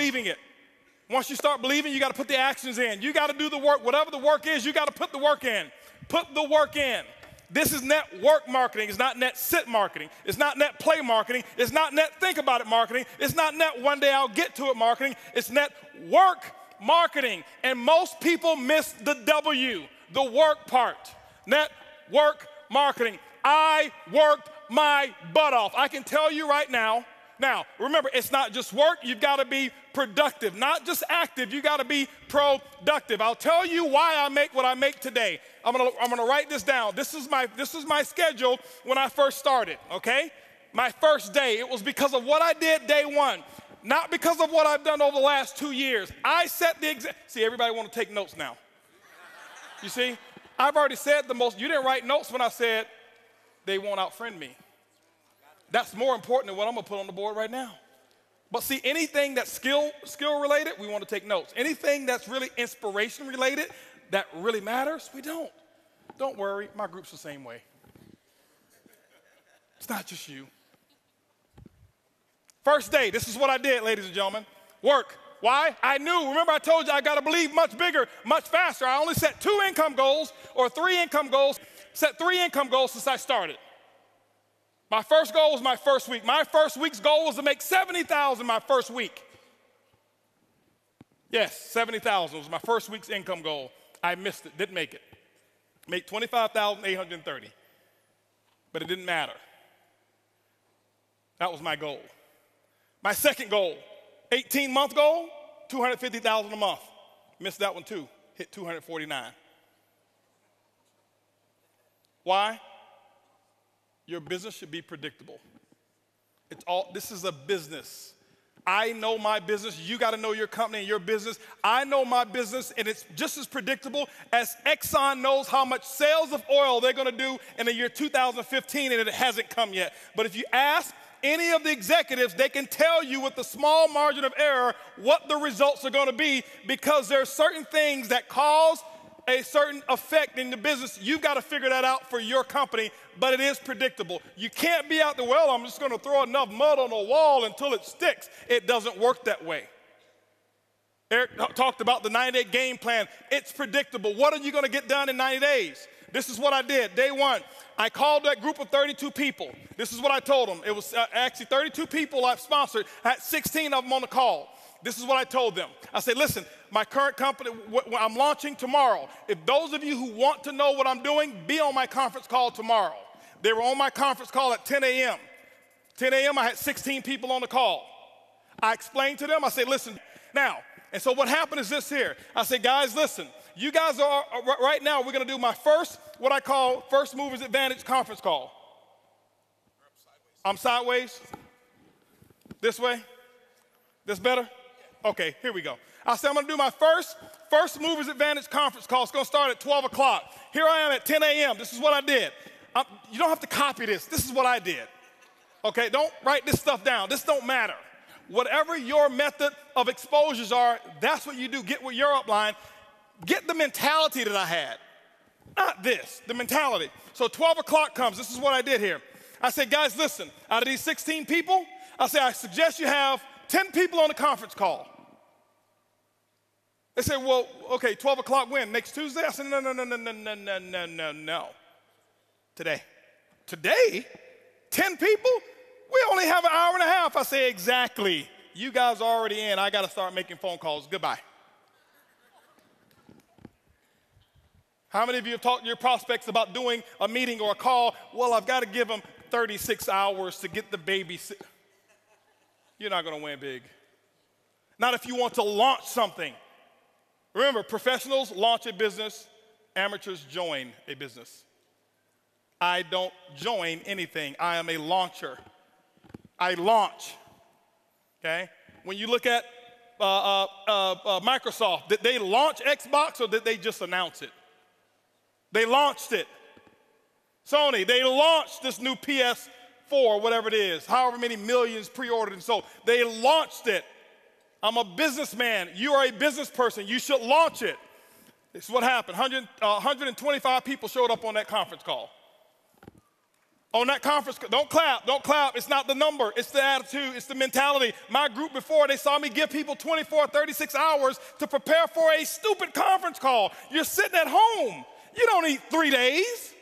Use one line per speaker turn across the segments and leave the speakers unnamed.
believing it. Once you start believing, you got to put the actions in. You got to do the work. Whatever the work is, you got to put the work in. Put the work in. This is network marketing. It's not net sit marketing. It's not net play marketing. It's not net think about it marketing. It's not net one day I'll get to it marketing. It's net work marketing. And most people miss the W, the work part. Network marketing. I worked my butt off. I can tell you right now. Now, remember, it's not just work. You've got to be productive, not just active. You got to be productive. I'll tell you why I make what I make today. I'm gonna write this down. This is my schedule when I first started, okay? My first day, it was because of what I did day one, not because of what I've done over the last 2 years. I set the example. See, everybody want to take notes now. You see, I've already said the most. You didn't write notes when I said they won't outfriend me. That's more important than what I'm gonna put on the board right now. But see, anything that's skill related, we want to take notes. Anything that's really inspiration related, that really matters, we don't. Don't worry, my group's the same way. It's not just you. First day, this is what I did, ladies and gentlemen. Work. Why? I knew. Remember, I told you I got to believe much bigger, much faster. I only set 2 income goals or 3 income goals. Set 3 income goals since I started. My first goal was my first week. My first week's goal was to make $70,000 my first week. Yes, $70,000 was my first week's income goal. I missed it, didn't make it. Make $25,830, but it didn't matter. That was my goal. My second goal, 18-month goal, $250,000 a month. Missed that one too, hit $249. Why? Your business should be predictable. This is a business. I know my business. You got to know your company and your business. I know my business, and it's just as predictable as Exxon knows how much sales of oil they're going to do in the year 2015, and it hasn't come yet. But if you ask any of the executives, they can tell you with a small margin of error what the results are going to be, because there are certain things that cause a certain effect in the business. You've got to figure that out for your company, but it is predictable. You can't be out there, well, I'm just going to throw enough mud on the wall until it sticks. It doesn't work that way. Eric talked about the 90-day game plan. It's predictable. What are you going to get done in 90 days? This is what I did. Day one, I called that group of 32 people. This is what I told them. It was actually 32 people I've sponsored. I had 16 of them on the call. This is what I told them. I said, listen, my current company, I'm launching tomorrow. If those of you who want to know what I'm doing, be on my conference call tomorrow. They were on my conference call at 10 a.m. 10 a.m., I had 16 people on the call. I explained to them, I said, listen, now, and so what happened is this here. I said, guys, listen, you guys are, right now, we're going to do my first, what I call First Movers Advantage conference call. I'm sideways? This way? This better? Okay, here we go. I said I'm going to do my first Movers Advantage conference call. It's going to start at 12 o'clock. Here I am at 10 a.m. This is what I did. You don't have to copy this. This is what I did. Okay, don't write this stuff down. This don't matter. Whatever your method of exposures are, that's what you do. Get with your upline. Get the mentality that I had. Not this, the mentality. So 12 o'clock comes. This is what I did here. I said, guys, listen, out of these 16 people, I said, I suggest you have 10 people on the conference call. They said, well, okay, 12 o'clock when? Next Tuesday? I said, no. Today. Today? 10 people? We only have an hour and a half. I say, exactly. You guys are already in. I got to start making phone calls. Goodbye. How many of you have talked to your prospects about doing a meeting or a call? Well, I've got to give them 36 hours to get the baby. You're not going to win big. Not if you want to launch something. Remember, professionals launch a business. Amateurs join a business. I don't join anything. I am a launcher. I launch, okay? When you look at Microsoft, did they launch Xbox or did they just announce it? They launched it. Sony, they launched this new PS4, whatever it is, however many millions pre-ordered and sold. They launched it. I'm a businessman. You are a business person. You should launch it. This is what happened. 125 people showed up on that conference call. On that conference, don't clap, don't clap. It's not the number, it's the attitude, it's the mentality. My group before, they saw me give people 24, 36 hours to prepare for a stupid conference call. You're sitting at home. You don't need 3 days.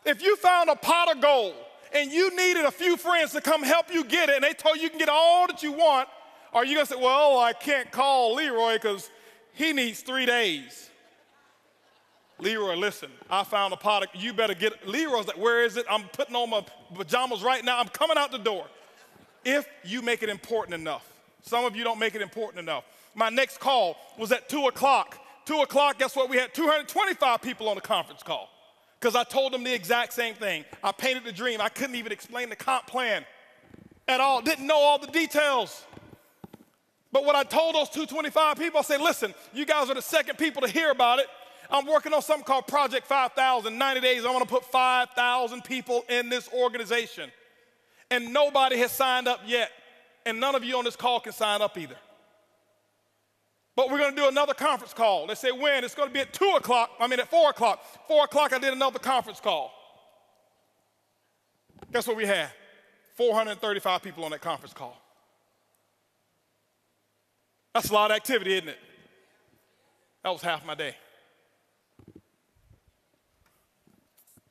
If you found a pot of gold and you needed a few friends to come help you get it and they told you can get all that you want, are you gonna say, well, I can't call Leroy because he needs 3 days? Leroy, listen, I found a pot of, you better get it. Leroy's like, where is it? I'm putting on my pajamas right now. I'm coming out the door. If you make it important enough. Some of you don't make it important enough. My next call was at 2 o'clock. 2 o'clock, guess what? We had 225 people on the conference call because I told them the exact same thing. I painted the dream. I couldn't even explain the comp plan at all. Didn't know all the details. But what I told those 225 people, I said, listen, you guys are the second people to hear about it. I'm working on something called Project 5,000. 90 days, I want to put 5,000 people in this organization. And nobody has signed up yet. And none of you on this call can sign up either. But we're going to do another conference call. They say when? It's going to be at 4 o'clock. 4 o'clock, I did another conference call. Guess what we had? 435 people on that conference call. That's a lot of activity, isn't it? That was half my day.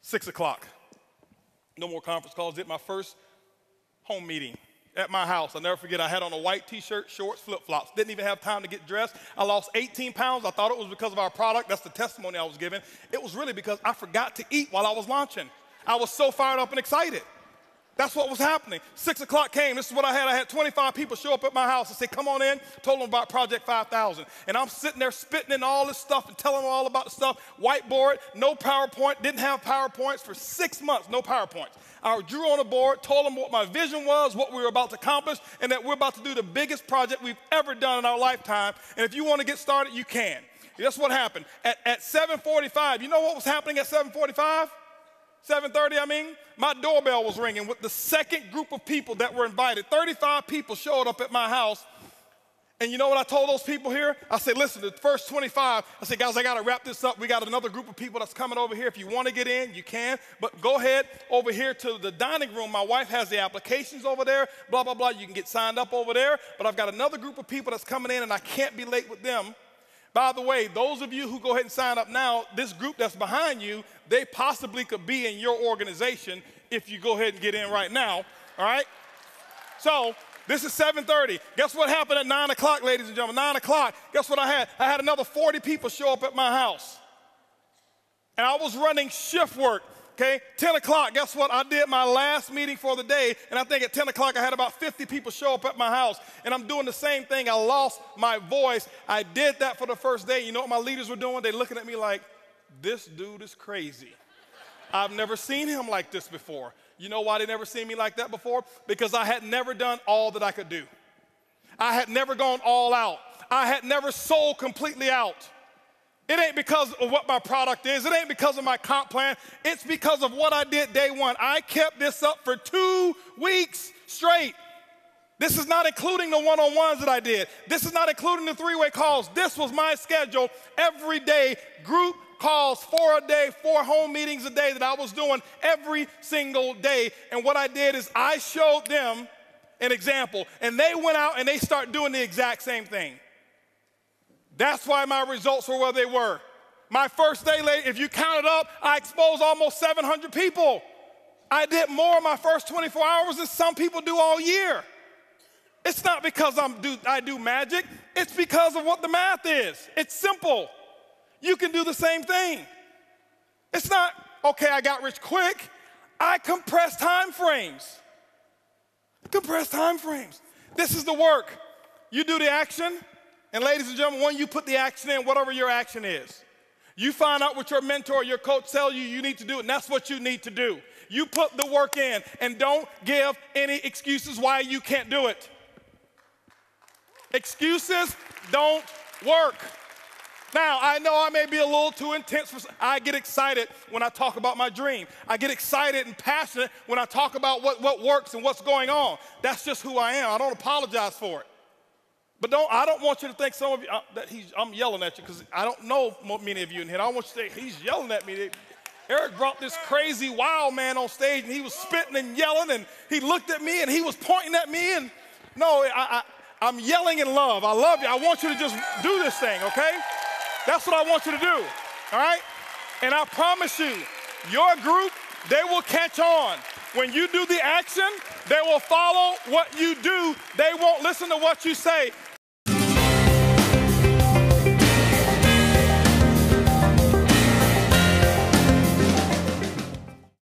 6 o'clock, no more conference calls. Did my first home meeting at my house. I'll never forget, I had on a white t-shirt, shorts, flip-flops. Didn't even have time to get dressed. I lost 18 pounds. I thought it was because of our product. That's the testimony I was giving. It was really because I forgot to eat while I was launching. I was so fired up and excited. That's what was happening. 6 o'clock came. This is what I had. I had 25 people show up at my house and say, come on in. Told them about Project 5,000. And I'm sitting there spitting in all this stuff and telling them all about the stuff. Whiteboard, no PowerPoint. Didn't have PowerPoints for 6 months, no PowerPoints. I drew on a board, told them what my vision was, what we were about to accomplish, and that we're about to do the biggest project we've ever done in our lifetime. And if you want to get started, you can. That's what happened. At 7:45, you know what was happening at 7:45? 7:30, I mean, my doorbell was ringing with the second group of people that were invited. 35 people showed up at my house. And you know what I told those people here? I said, listen, the first 25, I said, guys, I got to wrap this up. We got another group of people that's coming over here. If you want to get in, you can. But go ahead over here to the dining room. My wife has the applications over there, blah, blah, blah. You can get signed up over there. But I've got another group of people that's coming in, and I can't be late with them. By the way, those of you who go ahead and sign up now, this group that's behind you, they possibly could be in your organization if you go ahead and get in right now, all right? So this is 7:30. Guess what happened at 9 o'clock, ladies and gentlemen? 9 o'clock, guess what I had? I had another 40 people show up at my house. And I was running shift work, okay? 10 o'clock, guess what? I did my last meeting for the day, and I think at 10 o'clock I had about 50 people show up at my house. And I'm doing the same thing. I lost my voice. I did that for the first day. You know what my leaders were doing? They're looking at me like, this dude is crazy. I've never seen him like this before. You know why they never seen me like that before? Because I had never done all that I could do. I had never gone all out. I had never sold completely out. It ain't because of what my product is. It ain't because of my comp plan. It's because of what I did day one. I kept this up for 2 weeks straight. This is not including the one-on-ones that I did. This is not including the three-way calls. This was my schedule every day, group calls, 4 a day, 4 home meetings a day that I was doing every single day. And what I did is I showed them an example, and they went out and they started doing the exact same thing. That's why my results were where they were. My first day, if you count it up, I exposed almost 700 people. I did more in my first 24 hours than some people do all year. It's not because I do magic. It's because of what the math is. It's simple. You can do the same thing. It's not, okay, I got rich quick. I compress time frames. Compress time frames. This is the work. You do the action, and ladies and gentlemen, when you put the action in, whatever your action is, you find out what your mentor or your coach tells you need to do, and that's what you need to do. You put the work in, and don't give any excuses why you can't do it. Excuses don't work. Now, I know I may be a little too intense. I get excited when I talk about my dream. I get excited and passionate when I talk about what works and what's going on. That's just who I am. I don't apologize for it. But I don't want you to think some of you, I'm yelling at you because I don't know many of you in here. I don't want you to think he's yelling at me. Eric brought this crazy wild man on stage, and he was spitting and yelling, and he looked at me, and he was pointing at me, and no, I'm yelling in love. I love you. I want you to just do this thing, okay? That's what I want you to do, all right? And I promise you, your group, they will catch on. When you do the action, they will follow what you do. They won't listen to what you say.